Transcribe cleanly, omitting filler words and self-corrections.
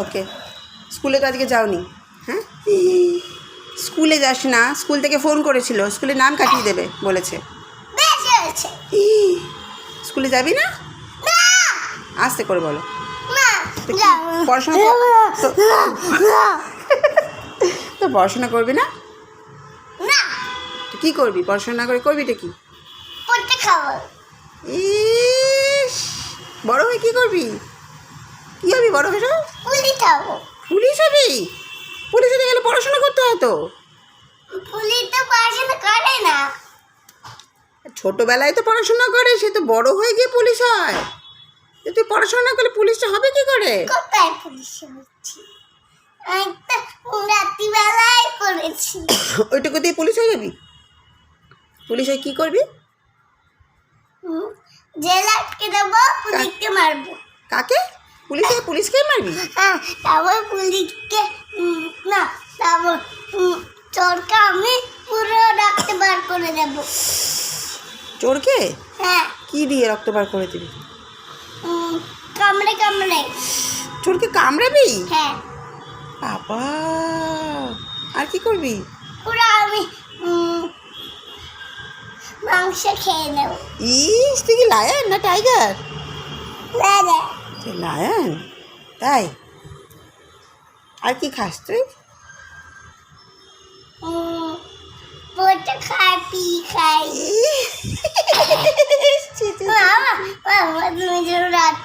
ওকে। স্কুলে তো আজকে যাওনি? হ্যাঁ, স্কুলে যাস না? স্কুল থেকে ফোন করেছিল, স্কুলে নাম কাটিয়ে দেবে বলেছে। স্কুলে যাবি না? আস্তে করে বলো। পড়াশোনা তো পড়াশোনা করবি না? তো কী করবি? পড়াশোনা না করে করবিটা কি? ইস, বড় হয়ে কী করবি? কী হবি বড় হয়ে? পুলিশ হবি? পুলিশ হতে গেলে পড়াশোনা করতে হয় তো। পুলিশ তো পড়াশোনা করে না। ছোটবেলায় তো পড়াশোনা করে, সে তো বড় হয়ে গিয়ে পুলিশ হয়। তুই পড়াশোনা না করলে পুলিশটা হবে কি করে? কোথায় পুলিশ হচ্ছি? আমি তো রাত্রিবেলায় করেছি। ওইটুকু দিয়ে পুলিশ হয়ে যাবি? পুলিশ হয়ে কী করবি? জেল আটকে দেবো, পুলিশকে মারবো। কাকে? পুলিশকেই মারবি? তারপর পুলিশকে না, তারপর চোরকে আমি পুরো রক্ত বার করে দেবো। চোরকে? হ্যাঁ। কি দিয়ে রক্ত বার করে দিবি? কামড়ে কামড়ে। চোরকে কামড়াবি? হ্যাঁ। বাবা, আর কি করবি? পুরো আমি মাংস খেয়ে নেব। ইস, তুই কি লায়ন না টাইগার? তুই লায়ন? তাই? আর কি খাস তুই? পোটা খাই, পি খাই। মামা তুমি রাত